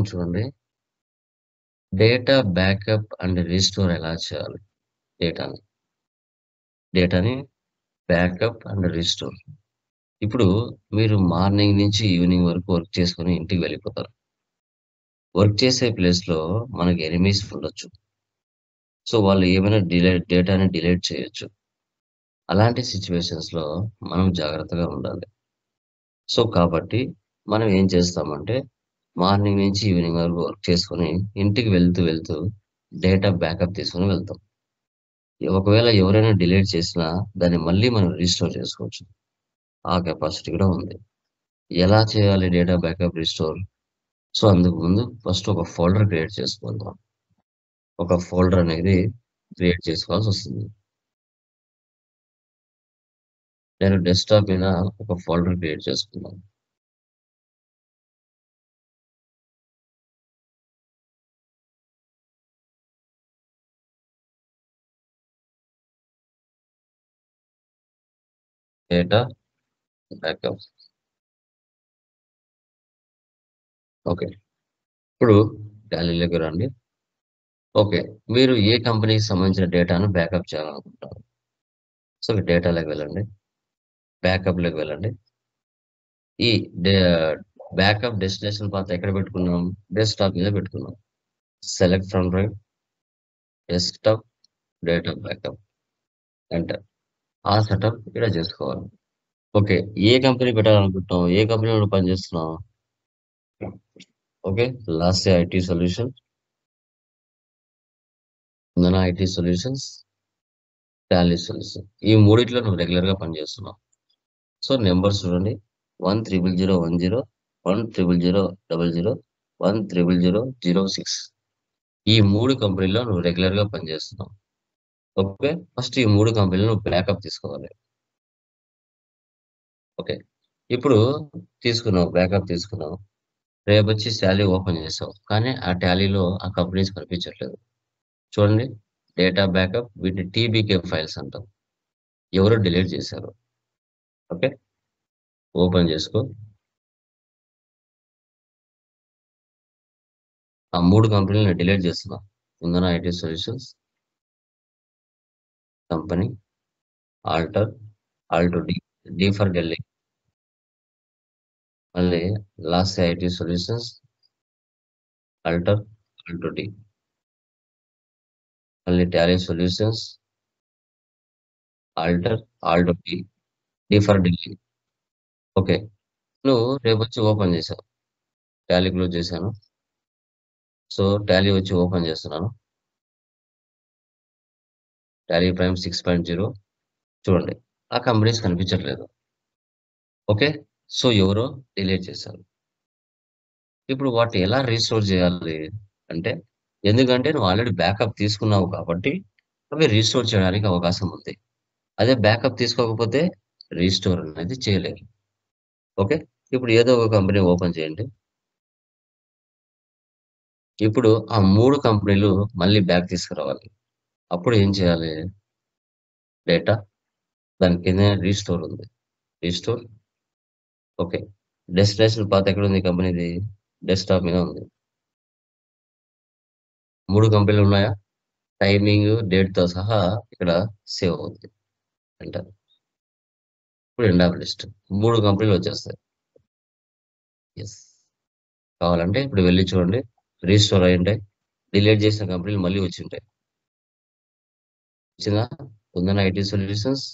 చూడండి. Data backup and restore ఎలా చేయాలి? డేటాని. డేటాని బ్యాకప్ అండ్ రీస్టోర్. ఇప్పుడు మీరు మార్నింగ్ నుంచి ఈవినింగ్ వరకు వర్క్ చేసుకొని ఇంటికి వెళ్ళిపోతారు. వర్క్ చేసే ప్లేస్‌లో మనకి ఎనిమీస్ ఉండొచ్చు. సో, వాళ్ళు ఏమైనా డేటాని డిలీట్ చేయొచ్చు. అలాంటి సిట్యుయేషన్స్‌లో మనం జాగ్రత్తగా ఉండాలి. సో, కాబట్టి మనం ఏం చేస్తామంటే మార్నింగ్ నుంచి ఈవినింగ్ వరకు వర్క్ చేసుకొని ఇంటికి వెళ్తూ డేటా బ్యాకప్ తీసుకొని వెళ్తాం. ఒకవేళ ఎవరైనా డిలీట్ చేసినా దాన్ని మళ్ళీ మనం రీస్టోర్ చేసుకోవచ్చు. ఆ కెపాసిటీ కూడా ఉంది. ఎలా చేయాలి డేటా బ్యాకప్ రీస్టోర్? సో, అందుకు ముందు ఫస్ట్ ఒక ఫోల్డర్ క్రియేట్ చేసుకుందాం. ఒక ఫోల్డర్ అనేది క్రియేట్ చేసుకోవాల్సొస్తుంది. నేను డెస్క్‌టాప్ మీద ఒక ఫోల్డర్ క్రియేట్ చేసుకున్నాను. Data backup. ఓకే. ఇప్పుడు టాలీలోకి రండి. ఓకే. మీరు ఏ కంపెనీకి సంబంధించిన డేటాను బ్యాకప్ చేయాలనుకుంటున్నారు? సో, డేటాలోకి వెళ్ళండి. బ్యాకప్‌లోకి వెళ్ళండి. ఈ డే బ్యాకప్ డెస్టినేషన్ పాత్ ఎక్కడ పెట్టుకున్నాం? డెస్క్‌టాప్ మీద పెట్టుకున్నాం. Select from drive, desktop, data backup, enter. ఆ సెటప్ ఇక్కడ చేసుకోవాలి. ఓకే. ఏ కంపెనీ పెట్టాలనుకుంటున్నావు? ఏ కంపెనీలో పనిచేస్తున్నావు? Okay. Last IT solution, Nandana IT solutions, Tally solution. ఈ మూడిట్లో నువ్వు రెగ్యులర్‌గా పనిచేస్తున్నావు. సో, నంబర్స్ చూడండి. 100010, 100000, 100006. ఈ 3 కంపెనీల్లో నువ్వు రెగ్యులర్‌గా పనిచేస్తున్నావు. ఓకే. ఫస్ట్ ఈ 3 కంపెనీలు నువ్వు బ్యాకప్ తీసుకోవాలి. ఓకే. ఇప్పుడు తీసుకున్నావు. బ్యాకప్ తీసుకున్నావు. రేపొచ్చి టాలీ ఓపెన్ చేసావు. కానీ ఆ టాలీలో ఆ కంపెనీస్ కనిపించట్లేదు. చూడండి. డేటా బ్యాకప్ వీటిని టీబీకే ఫైల్స్ అంటాం. ఎవరో డిలీట్ చేశారు. ఓకే. ఓపెన్ చేసుకో. ఆ 3 కంపెనీలని డిలీట్ చేస్తున్నా. Nandana IT solutions, company, alter, alt D, D for Delhi. మళ్ళీ last IT solutions, alter, alt D. మళ్ళీ Tally solutions, alter, alt D, D for Delhi. Okay. నువ్వు రేపొచ్చి ఓపెన్ చేసావు. టాలీ క్లోజ్ చేశాను. సో, టాలీ వచ్చి ఓపెన్ చేస్తున్నాను. టాలీ ప్రైమ్ 6.0 చూడండి. ఆ కంపెనీస్ కనిపించట్లేదు. ఓకే. సో, ఎవరో డిలీట్ చేశారు. ఇప్పుడు వాటిని ఎలా రీస్టోర్ చేయాలి? అంటే ఎందుకంటే నువ్వు ఆల్రెడీ బ్యాకప్ తీసుకున్నావు కాబట్టి అవి రీస్టోర్ చేయడానికి అవకాశం ఉంది. అదే బ్యాకప్ తీసుకోకపోతే రీస్టోర్ అనేది చేయలేరు. ఓకే. ఇప్పుడు ఏదో ఒక కంపెనీ ఓపెన్ చేయండి. ఇప్పుడు ఆ 3 కంపెనీలు మళ్ళీ బ్యాక్ తీసుకురావాలి. అప్పుడు ఏం చేయాలి? డేటా దాని కిందనే రీస్టోర్ ఉంది. రీస్టోర్. ఓకే. డెస్టినేషన్ పాత్ ఎక్కడుంది కంపెనీది? డెస్క్‌టాప్ మీద ఉంది. 3 కంపెనీలు ఉన్నాయా? టైమింగ్, డేట్‌తో సహా ఇక్కడ సేవ్ అవుద్ది. ఎంటర్. ఇప్పుడు ఎండ్ ఆఫ్ లిస్ట్. 3 కంపెనీలు వచ్చేస్తాయి. యెస్. కావాలంటే ఇప్పుడు వెళ్లి చూడండి. రీస్టోర్ అయ్యుంటాయి. డిలీట్ చేసిన కంపెనీలు మళ్ళీ వచ్చుంటాయి. వచ్చిందా? Kundana IT solutions,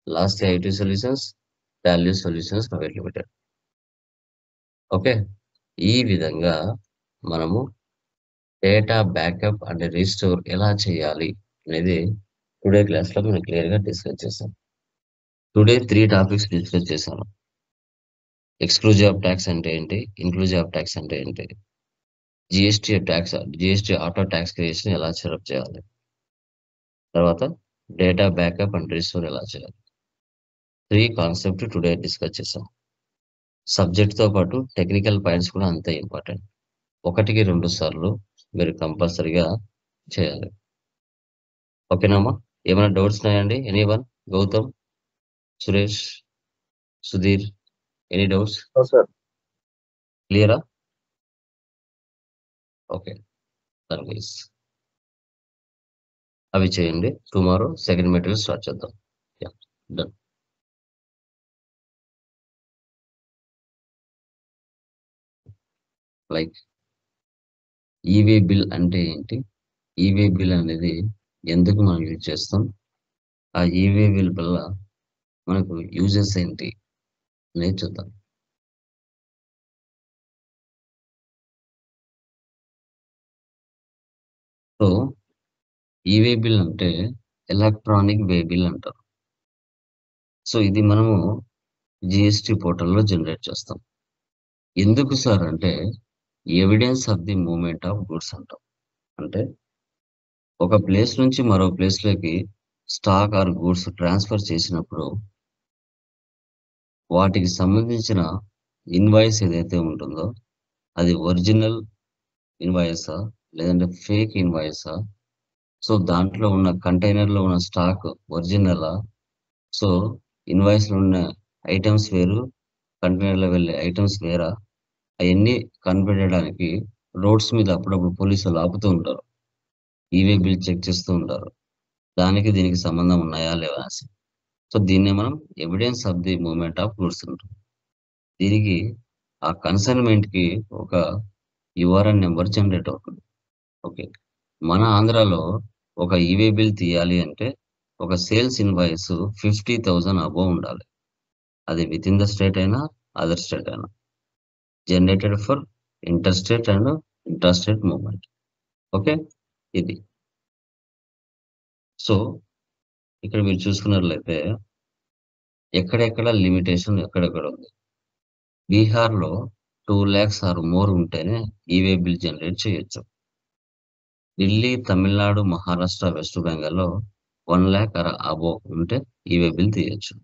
last IT solutions, Tally solutions private limited. Okay. ఈ విధంగా మనము డేటా బ్యాకప్ అండ్ రీస్టోర్ ఎలా చేయాలి అనేది టుడే క్లాస్‌లో మనం క్లియర్‌గా డిస్కస్ చేసాం. టుడే 3 టాపిక్స్ డిస్కస్ చేశాను. ఎక్స్‌క్లూజివ్ ఆఫ్ టాక్స్ అంటే ఏంటి? ఇన్‌క్లూజివ్ ఆఫ్ టాక్స్ అంటే ఏంటి? జీఎస్టీ ఆటో టాక్స్ క్రియేషన్ ఎలా సెటప్ చేయాలి? తర్వాత డేటా బ్యాకప్ అండ్ రీస్టోర్ ఎలా చేయాలి? 3 కాన్సెప్ట్ టుడే డిస్కస్ చేసాం. సబ్జెక్ట్‌తో పాటు టెక్నికల్ పాయింట్స్ కూడా అంతే ఇంపార్టెంట్. 1కి 2 సార్లు మీరు కంపల్సరీగా చేయాలి. ఓకేనామ్మా? ఏమైనా డౌట్స్ ఉన్నాయండి? Anyone? Gautam, Suresh, Sudheer any doubts? Sir క్లియరా? ఓకే. సర్వీస్. అవి చేయండి. టుమారో సెకండ్ మెటీరియల్ స్టార్ట్ చేద్దాం. Yeah! Done. Like e way bill అంటే ఏంటి? ఈవే బిల్ అనేది ఎందుకు మనం యూజ్ చేస్తాం? ఆ ఈవే బిల్ వల్ల మనకు యూజెస్ ఏంటి? అనేది చూద్దాం. సో, ఈవే బిల్ అంటే ఎలక్ట్రానిక్ వే బిల్ అంటారు. సో, ఇది మనము జీఎస్టీ పోర్టల్‌లో జనరేట్ చేస్తాం. ఎందుకు సార్ అంటే evidence of the movement of goods అంటాం. అంటే ఒక ప్లేస్ నుంచి మరో ప్లేస్‌లోకి స్టాక్ ఆర్ గూడ్స్ ట్రాన్స్‌ఫర్ చేసినప్పుడు వాటికి సంబంధించిన ఇన్వాయిస్ ఏదైతే ఉంటుందో అది ఒరిజినల్ ఇన్వాయిసా? లేదంటే ఫేక్ ఇన్వాయిసా? సో, దాంట్లో ఉన్న కంటైనర్‌లో ఉన్న స్టాక్ ఒరిజినలా? సో, ఇన్వాయిస్‌లో ఉన్న ఐటెమ్స్ వేరు, కంటైనర్‌లో వెళ్ళే ఐటెమ్స్ వేరా? అయన్నీ కనిపెట్టడానికి రోడ్స్ మీద అప్పుడప్పుడు పోలీసోళ్ళు ఆపుతూ ఉంటారు. ఈవే బిల్ చెక్ చేస్తూ ఉంటారు. దానికి దీనికి సంబంధం ఉన్నాయా? లేవా? అనేసి. సో, దీన్నే మనం evidence of the movement of goods అంటాం. దీనికి ఆ కన్సైన్‌మెంట్‌కి ఒక యూఆర్ఎన్ నంబర్ జనరేట్ అవుతుంది. ఓకే. మన ఆంధ్రాలో ఒక ఈవే బిల్ తీయాలి అంటే ఒక సేల్స్ ఇన్వాయిస్ 50,000 అబోవ్ ఉండాలి. అది వితిన్ ద స్టేట్ అయినా, అదర్ స్టేట్ అయినా. Generated for inter state and intra state movement. Okay. ఇది. సో, ఇక్కడ మీరు చూసుకున్నట్లయితే ఎక్కడెక్కడ లిమిటేషన్ ఎక్కడెక్కడ ఉంది. బీహార్‌లో 2,00,000 ఆర్ మోర్ ఉంటేనే ఈవే బిల్ జనరేట్ చేయొచ్చు. ఢిల్లీ, తమిళనాడు, మహారాష్ట్ర, వెస్ట్ బెంగాల్‌లో 1,00,000 ఆర్ అబోవ్ ఉంటే ఈవే బిల్ తీయొచ్చు.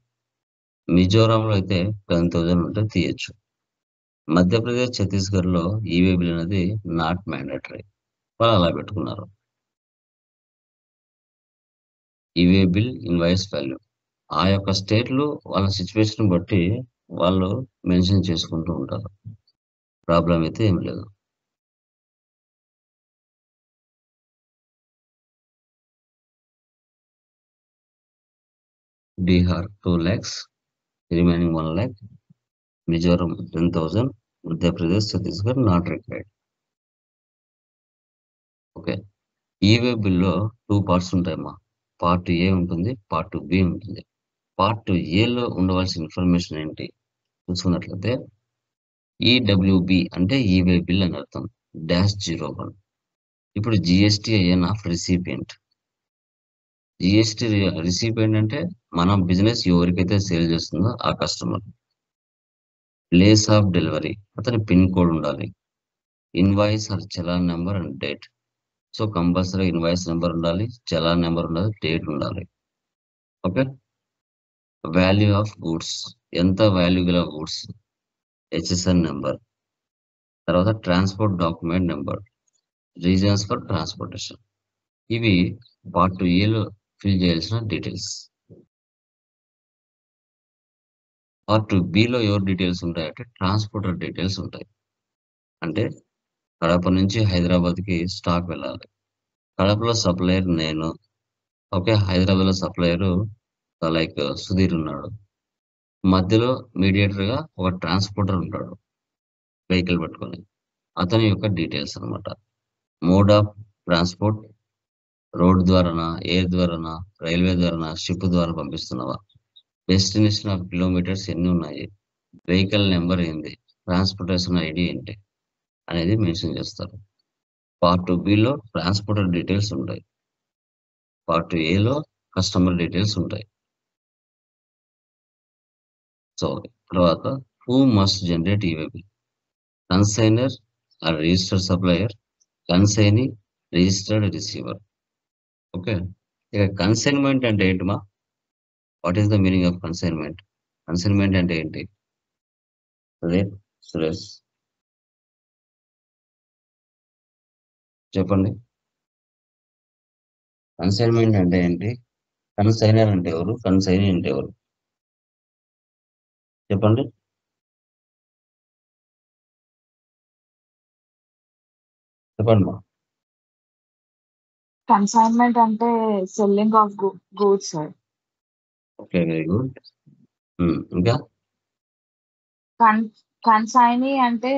మిజోరాంలో అయితే 10,000 ఉంటే తీయొచ్చు. మధ్యప్రదేశ్, ఛత్తీస్‌గఢ్‌లో ఈవే బిల్ అనేది నాట్ మ్యాండేటరీ. వాళ్ళు అలా పెట్టుకున్నారు. E-way bill invoice value. ఆ యొక్క స్టేట్‌లో వాళ్ళ సిట్యుయేషన్ బట్టి వాళ్ళు మెన్షన్ చేసుకుంటూ ఉంటారు. ప్రాబ్లమ్ అయితే ఏమి లేదు. Bihar 2,00,000, remaining 1,00,000, Mizoram 10,000, Madhya Pradesh, Chhattisgarh not required. Okay. E way బిల్‌లో 2 పార్ట్స్ ఉంటాయమ్మా. పార్ట్ ఏ ఉంటుంది. పార్ట్ బి ఉంటుంది. పార్ట్ ఏలో ఉండవలసిన ఇన్ఫర్మేషన్ ఏంటి? చూసుకున్నట్లయితే ఈడబ్ల్యూబీ అంటే ఈవే బిల్ అని అర్థం. -01. ఇప్పుడు GSTIN of recipient. GST recipient అంటే మన బిజినెస్ ఎవరికైతే సేల్ చేస్తుందో ఆ కస్టమర్. ప్లేస్ ఆఫ్ డెలివరీ అతని పిన్ కోడ్ ఉండాలి. Invoice or challan number and date. So, compulsory invoice number ఉండాలి. చలాన్ నంబర్ ఉండాలి. డేట్ ఉండాలి. ఓకే. Value of goods. ఎంత వాల్యూ గల గూడ్స్. HSN number. తర్వాత transport document number. Reasons for transportation. ఇవి part ఏలో ఫిల్ చేయాల్సిన డీటెయిల్స్. పార్ట్ బిలో ఎవరి డీటెయిల్స్ ఉంటాయంటే ట్రాన్స్‌పోర్టర్ డీటెయిల్స్ ఉంటాయి. అంటే కడప నుంచి హైదరాబాద్‌కి స్టాక్ వెళ్ళాలి. కడపలో సప్లయర్ నేను. ఓకే. హైదరాబాద్‌లో సప్లయరు లైక్ సుధీర్ ఉన్నాడు. మధ్యలో మీడియేటర్‌గా ఒక ట్రాన్స్‌పోర్టర్ ఉంటాడు. వెహికల్ పట్టుకొని. అతని యొక్క డీటెయిల్స్ అన్నమాట. మోడ్ ఆఫ్ ట్రాన్స్‌పోర్ట్ రోడ్ ద్వారానా? ఎయిర్ ద్వారానా? రైల్వే ద్వారానా? షిప్ ద్వారా పంపిస్తున్నావా? డెస్టినేషన్ ఆఫ్ కిలోమీటర్స్ ఎన్నున్నాయి? వెహికల్ నంబర్ ఏంది? ట్రాన్స్‌పోర్టేషన్ ఐడీ ఏంటి? అనేది మెన్షన్ చేస్తారు. పార్ట్ బిలో ట్రాన్స్‌పోర్టర్ డీటెయిల్స్ ఉంటాయి. పార్ట్ ఏలో కస్టమర్ డీటెయిల్స్ ఉంటాయి. సో, తర్వాత who must generate e way bill? Consignor or registered supplier, consignee, registered receiver. Okay. ఇక కన్సైన్‌మెంట్ అంటే ఏంటి మా? What is the meaning of consignment? Consignment అంటే ఏంటి? సురేష్ చెప్పండి. కన్సైన్‌మెంట్ అంటే ఏంటి? కన్సైనర్ అంటే ఎవరు? కన్సైనీ అంటే ఎవరు? చెప్పండి. చెప్పండి మా. కన్సైన్మెంట్ అంటే selling of goods sir. Okay, very good. ఇంకా కన్సైనీ అంటే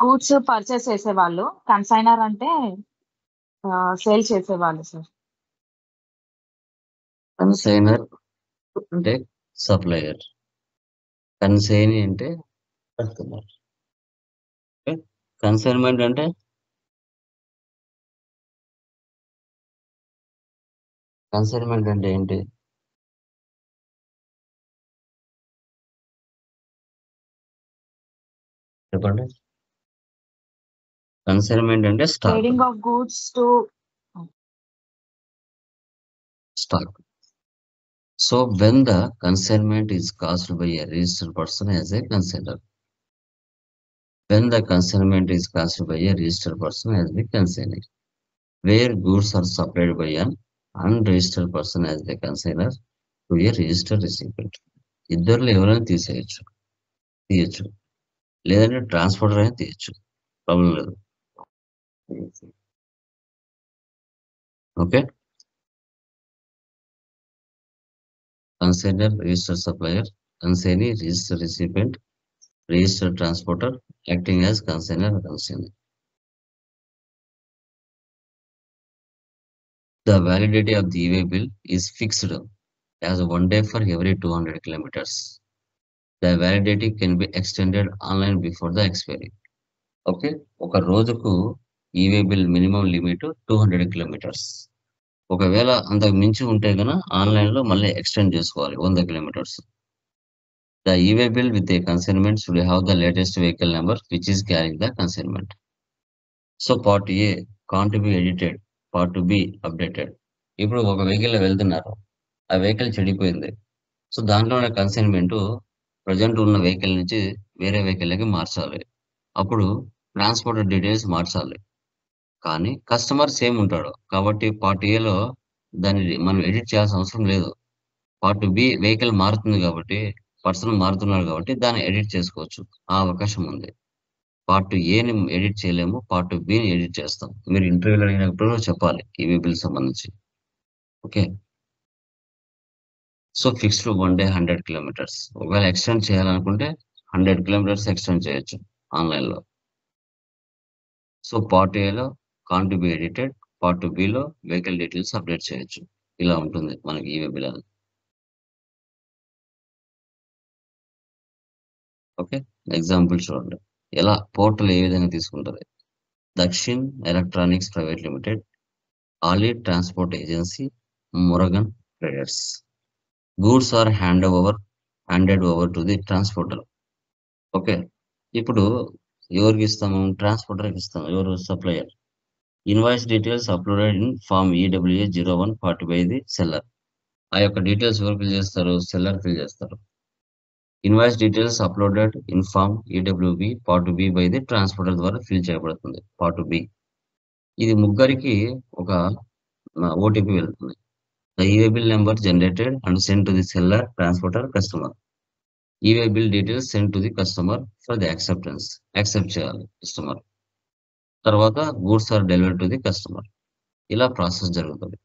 గూడ్స్ పర్చేస్ చేసేవాళ్ళు. కన్సైనర్ అంటే సేల్ చేసేవాళ్ళు సార్. కన్సైనర్ అంటే సప్లయర్, కన్సైనీ అంటే కస్టమర్. ఓకే, కన్సైన్మెంట్ అంటే ఏంటి? చెప్పండి. కన్సైన్మెంట్ అంటే stock. Trading of goods to stock. So when the consignment is caused by a registered person as a consignor. When the consignment is caused by a registered person as the consignor. Where goods are supplied by an unregistered person as the consignor to a registered recipient. ఇద్దరులో ఎవరైనా తీయచ్చు, లేదంటే transporter అయినా తీయచ్చు, problem లేదు. Okay, consignor, registered supplier, consignee, registered recipient, registered transporter, acting as consignor or consignee. The validity of the e-way bill is fixed as 1 day for every 200 kilometers. The validity can be extended online before the expiry. Okay, ఒక రోజుకు e-way bill minimum limit 200 kilometres. ఒకవేళ అంతకు మించి ఉంటే కనుక ఆన్లైన్లో మళ్ళీ extend చేసుకోవాలి 100 kilometres. The e-way bill with a consignment should have the latest vehicle number which is carrying the consignment. So part A can't be edited, part B updated. ఇప్పుడు ఒక వెహికల్ వెళ్తున్నారు, ఆ వెహికల్ చెడిపోయింది. సో దాంట్లో ఉన్న consignment present ఉన్న vehicle నుంచి వేరే వెహికల్కి మార్చాలి. అప్పుడు ట్రాన్స్పోర్టర్ డీటెయిల్స్ మార్చాలి. కానీ కస్టమర్ సేమ్ ఉంటాడు కాబట్టి పార్ట్ ఏలో దాన్ని మనం ఎడిట్ చేయాల్సిన అవసరం లేదు. పార్ట్ బి వెహికల్ మారుతుంది కాబట్టి, పర్సన్ మారుతున్నాడు కాబట్టి దాన్ని ఎడిట్ చేసుకోవచ్చు, ఆ అవకాశం ఉంది. పార్ట్ ఏని ఎడిట్ చేయలేము, పార్ట్ బిని ఎడిట్ చేస్తాం. మీరు ఇంటర్వ్యూలో అడిగినప్పుడు చెప్పాలి ఈవీ బిల్ సంబంధించి. Okay, so fixed 1 day 100 kilometres. ఒకవేళ ఎక్స్టెండ్ చేయాలనుకుంటే 100 కిలోమీటర్స్ ఎక్స్టెండ్ చేయొచ్చు ఆన్లైన్లో. సో పార్ట్ ఏలో కాంట్ బి ఎడిటెడ్, పార్ట్ బిలో వెహికల్ డీటెయిల్స్ అప్డేట్ చేయొచ్చు. ఇలా ఉంటుంది మనకి ఈవీ బిల్ అని. ఓకే, ఎగ్జాంపుల్ చూడండి, ఎలా పోర్టల్ ఏ విధంగా తీసుకుంటుంది. Dakshin electronics private limited, Ali transport agency, Murugan traders. Goods are handed over to the transporter. Okay, ఇప్పుడు ఎవరికి ఇస్తాము? ట్రాన్స్పోర్టర్కి ఇస్తాము. ఎవరు? Supplier. Invoice details uploaded in form E W A 0140 by the seller. ఆ యొక్క డీటెయిల్స్ ఎవరు ఫిల్ చేస్తారు? సెల్లర్ ఫిల్ చేస్తారు. Invoice details uploaded in form E W B part B by the transporter ద్వారా ఫిల్ చేయబడుతుంది, పార్ట్ బి. ఇది ముగ్గురికి ఒక ఓటీపీ వెళ్తుంది. The e way bill number generated and send to the seller, transporter, customer. E way bill details send to the customer for the acceptance. Accept చేయాలి customer. తర్వాత goods are delivered to the customer. ఇలా process జరుగుతుంది.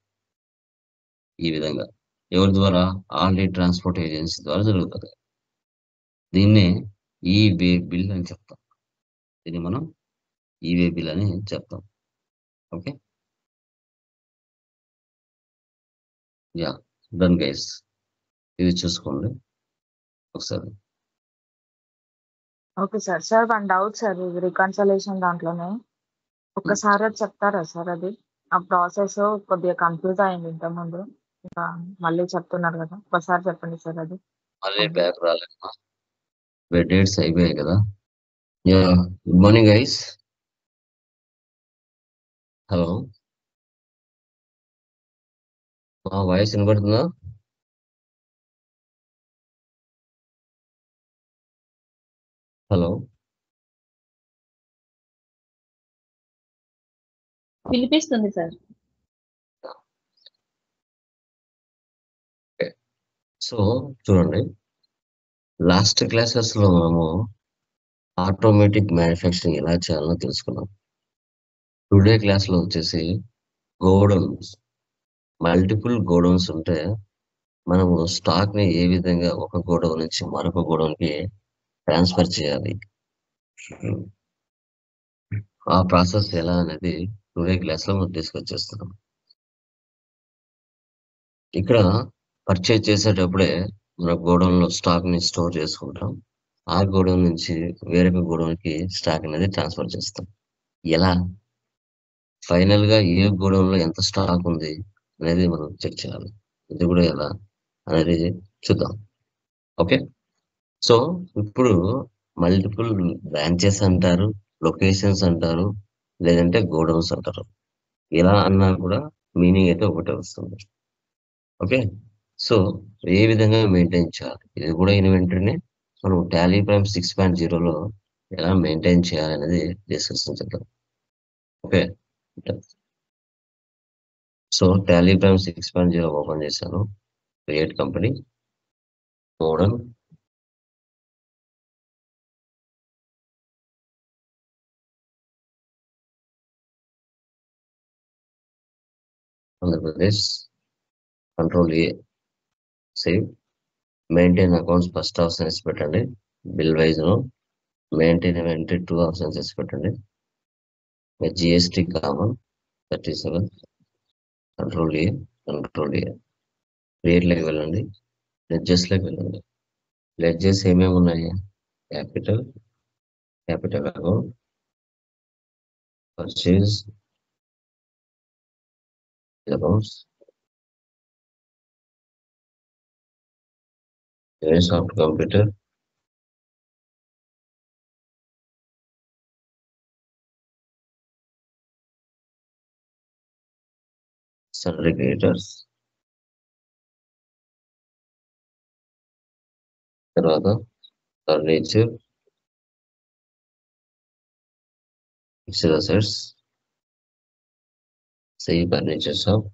ఈ విధంగా ఎవరి ద్వారా? Already transport agency ద్వారా జరుగుతుంది. దీన్నే ఈ-వే బిల్ అని చెప్తాం. దీన్ని మనం ఈ-వే బిల్ అని చెప్తాం. Okay, yeah, done guys. ఇది చూసుకోండి ఒకసారి. Okay sir. Sir one doubt sir, ఇది రికన్సలేషన్ దాంట్లోనే ఒక్కసారి అది చెప్తారా సార్? అది ఆ ప్రాసెస్ కొద్దిగా కన్ఫ్యూజ్ అయింది ఇంతకుముందు, ఇంకా మళ్ళీ చెప్తున్నారు కదా, ఒకసారి చెప్పండి సార్ అది. మళ్ళీ బ్యాక్ రాలేమ్మా, డేట్స్ అయిపోయాయి కదా. Yeah, good morning guys. Hello, మా వాయిస్ వినబడుతుందా? హలో, వినిపిస్తుంది సార్. సో చూడండి, లాస్ట్ క్లాసెస్ లో మనము ఆటోమేటిక్ మ్యానుఫ్యాక్చరింగ్ ఎలా చేయాలో తెలుసుకున్నాం. టుడే క్లాస్ లో వచ్చేసి గోడౌన్స్, మల్టిపుల్ గోడౌన్స్ ఉంటే మనము స్టాక్ ని ఏ విధంగా ఒక గోడౌన్ నుంచి మరొక గోడౌన్ కి ట్రాన్స్ఫర్ చేయాలి, ఆ ప్రాసెస్ ఎలా అనేది టుడే క్లాస్ లో మనం డిస్కస్ చేస్తున్నాం. ఇక్కడ పర్చేజ్ చేసేటప్పుడే మన గోడౌన్ లో స్టాక్ ని స్టోర్ చేసుకుంటాం. ఆ గోడౌన్ నుంచి వేరొక గోడౌన్ కి స్టాక్ అనేది ట్రాన్స్ఫర్ చేస్తాం. ఎలా ఫైనల్ గా ఏ గోడౌన్ లో ఎంత స్టాక్ ఉంది అనేది మనం చెక్ చేయాలి. ఇది కూడా ఎలా అనేది చూద్దాం. ఓకే, సో ఇప్పుడు మల్టిపుల్ బ్రాంచెస్ అంటారు, లొకేషన్స్ అంటారు, లేదంటే గోడౌన్స్ అంటారు. ఎలా అన్నా కూడా మీనింగ్ అయితే ఒకటే వస్తుంది. ఓకే, సో ఏ విధంగా మెయింటైన్ చేయాలి, ఇది కూడా ఇన్వెంటరీనే. మనం టాలీ ప్రైమ్ 6.0లో ఎలా మెయింటైన్ చేయాలి అనేది డిస్కషన్ చేద్దాం. Okay, so Tally Prime 6.0 open చేశాను. Create company, model, Andhra Pradesh, control A, save. Maintain accounts first option వేసి పెట్టండి. బిల్ వైజ్ ను మెయింటైన్ ఇన్వెంటరీ 2 ఆప్షన్స్ వేసి పెట్టండి. GST common 37, control A, control A. Create లోకి వెళ్ళండి, లెడ్జెస్ లోకి వెళ్ళండి. లెడ్జెస్ ఏమేమి ఉన్నాయి? Capital, capital account, purchase accounts, soft computer, sundry creditors, తర్వాత furniture, fixed assets, C furniture shop,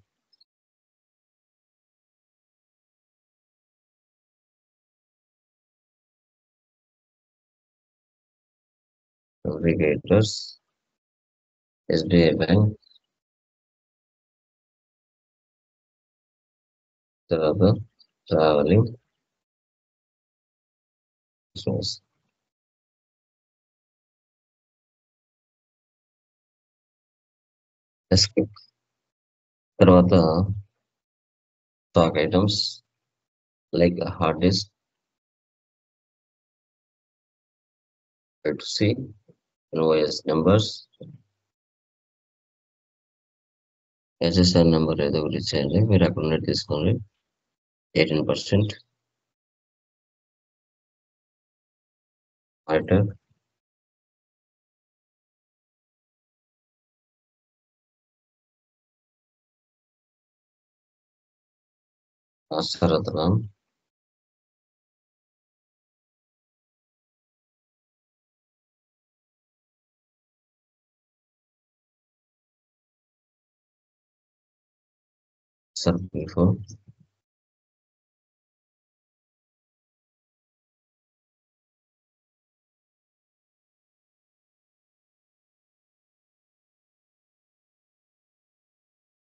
sundry creditors, SBI bank, తర్వాత ట్రావెలింగ్ బిజినెస్. ఎస్కేప్. తర్వాత stock items like hard disk, to C invoice numbers, SSR number ఏదో ఒకటి ఇచ్చేయండి, మీరు అక్కడ ఉన్నట్టు తీసుకోండి. 18%. ఆడిటర్, ఆస్థారత్నం, సర్ఫిఫో,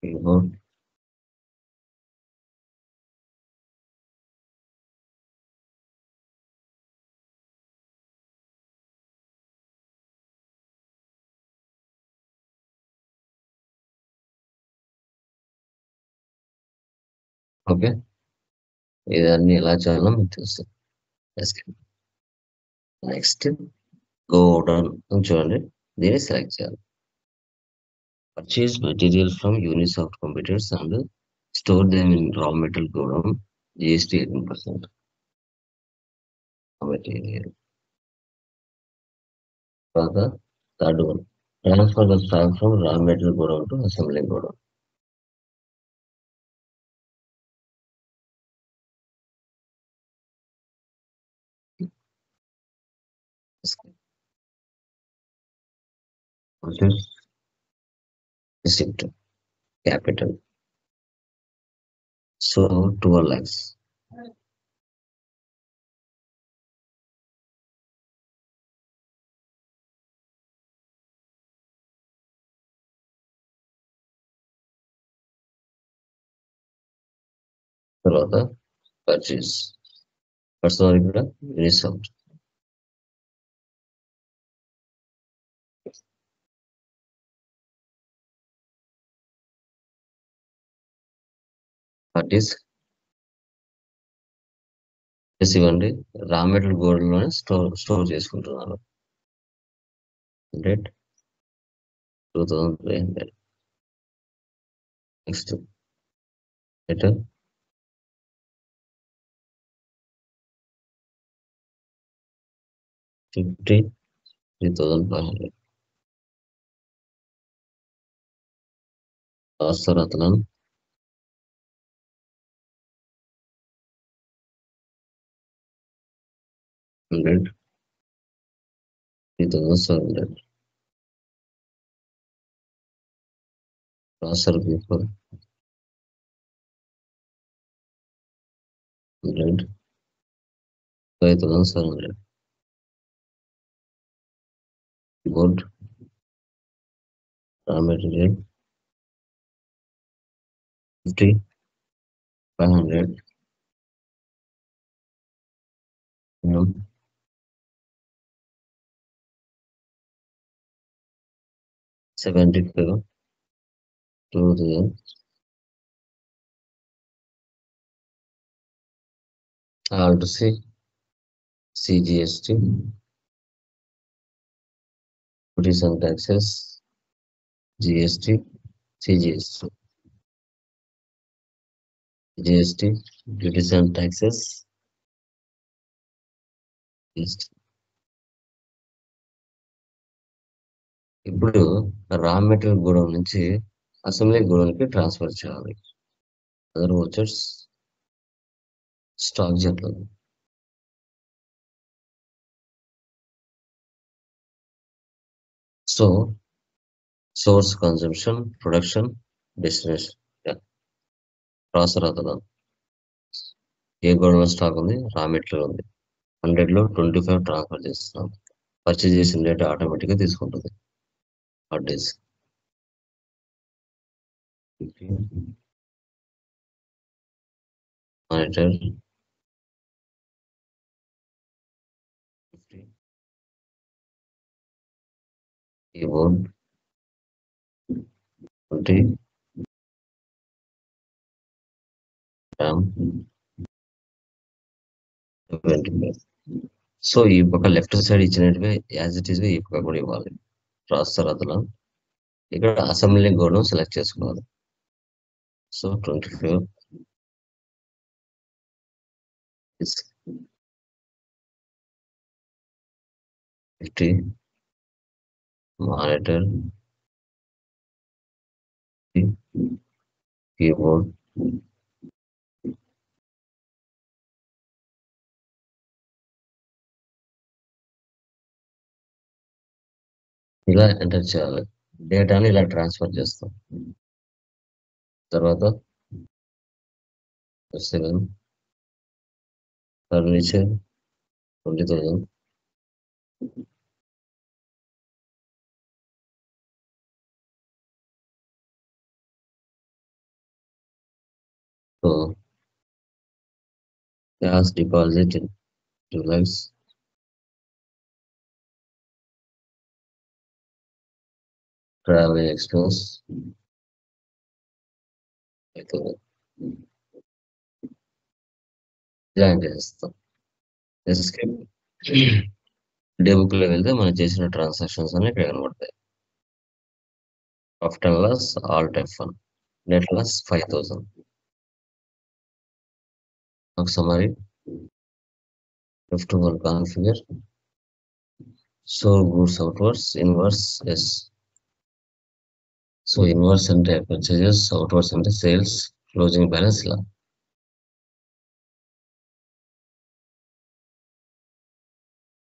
ఫిఫో, ఓకే. ఇదన్నీ ఎలా చేయాలో మీకు తెలుసు. నెక్స్ట్ గో డౌన్ చూడండి, దీన్ని సెలెక్ట్ చేయాలి. Purchase material from Unisoft computers and store them in raw material godown, GST 18%. Material. తర్వాత third one, transfer the stock from raw material godown to assembly godown. Receipt, capital. So 12 lakhs. తర్వాత purchase personal ఇక్కడ రిసౌట్ that is ఇవ్వండి raw material గోల్డ్లోనే store చేసుకుంటున్నారు 100 2300 next return 53,500 అవసరతనం 100 3,700 Prosser people 100 5,700 Wood raw material 50 500 75 2,000 all to see CGST duties and taxes GST CGST GST duties and taxes GST. ఇప్పుడు రా material godown నుంచి assembly గోడౌన్కి transfer చేయాలి other vouchers stock general so source consumption production destination process అవుతుంది ఏ గోడౌన్లో stock ఉంది raw material ఉంది 100లో 25 transfer చేస్తున్నాం purchase చేసిన data ఆటోమేటిక్గా తీసుకుంటుంది hard disk monitor 50 keyboard 20 RAM 25 so ఈ పక్క లెఫ్ట్ సైడ్ ఇచ్చినట్టుగా యాజ్ ఇట్ ఈస్ ఈ పక్క కూడా ఇవ్వాలి ప్రాసెసర్ అతను ఇక్కడ అసెంబ్లీ గోడౌన్ సెలెక్ట్ చేసుకోవాలి సో 25 50 మానిటర్ keyboard ఇలా ఎంటర్ చేయాలి డేటాని ఇలా ట్రాన్స్ఫర్ చేస్తాం తర్వాత 7 furniture 20,000 so cash deposit 2 lakhs travel expense 5,000 join చేస్తాం ఎస్కేప్ డే బుక్ లో వెళ్తే మనం చేసిన ట్రాన్సాక్షన్స్ అన్ని ఇక్కడ కనబడతాయి profit and loss all type fun net loss 5,000 ఒక summary left one configure so goods outwards inwards ఎస్ సో ఇన్వర్స్ అంటే పర్చేజెస్ అవుట్వర్డ్స్ అంటే సేల్స్ క్లోజింగ్ బ్యాలెన్స్ ఇలా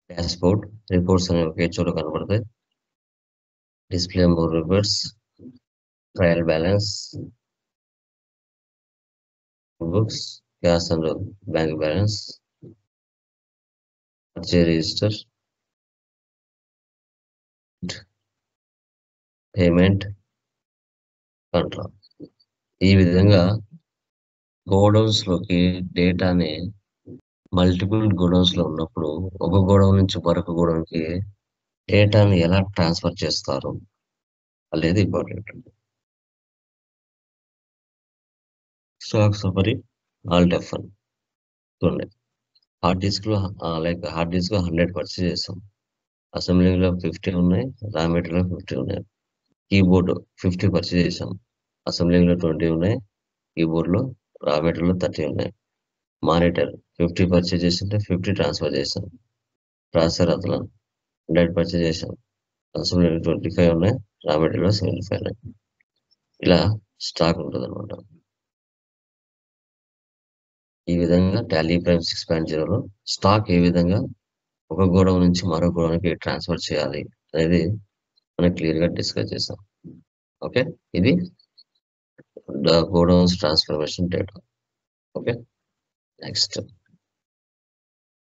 డాష్బోర్డ్ రిపోర్ట్స్ అనేవి ఒకే చోట కనబడతాయి display more reports trial balance books cash and bank balance purchase register payment control ఈ విధంగా గోడౌన్స్‌లోకి డేటాని మల్టిపుల్ గోడౌన్స్‌లో ఉన్నప్పుడు ఒక గోడౌన్ నుంచి మరొక గోడౌన్‌కి డేటాని ఎలా ట్రాన్స్‌ఫర్ చేస్తారు అనేది important. Stock summary Alt F1 చూడండి. హార్డ్ డిస్క్‌లో హార్డ్ డిస్క్‌లో 100 పర్చేజ్ చేసాం. అసెంబ్లింగ్‌లో 50 ఉన్నాయి. రా మెటీరియల్‌లో 50 ఉన్నాయి. కీబోర్డ్ 50 పర్చేజ్ చేసాం. అసెంబ్లింగ్‌లో 20 ఉన్నాయి. కీబోర్డ్‌లో రా మెటీరియల్‌లో 30 ఉన్నాయి. మానిటర్ 50 పర్చేజ్ చేస్తుంటే 50 ట్రాన్స్‌ఫర్ చేసాం. ప్రాసెసర్ అతను 100 పర్చేజ్ చేసాం. అసెంబ్లీలో 25 ఉన్నాయి. రా మెటీరియల్‌లో 75 ఉన్నాయి. ఇలా స్టాక్ ఉంటదనమాట. ఈ విధంగా టాలీ ప్రైమ్ 6.0లో స్టాక్ ఏ విధంగా ఒక గోడౌన్ నుంచి మరో గోడౌన్‌కి ట్రాన్స్‌ఫర్ చేయాలి అనేది మనం క్లియర్‌గా డిస్కస్ చేసాం. ఓకే. ఇది godowns transformation data. Okay. Next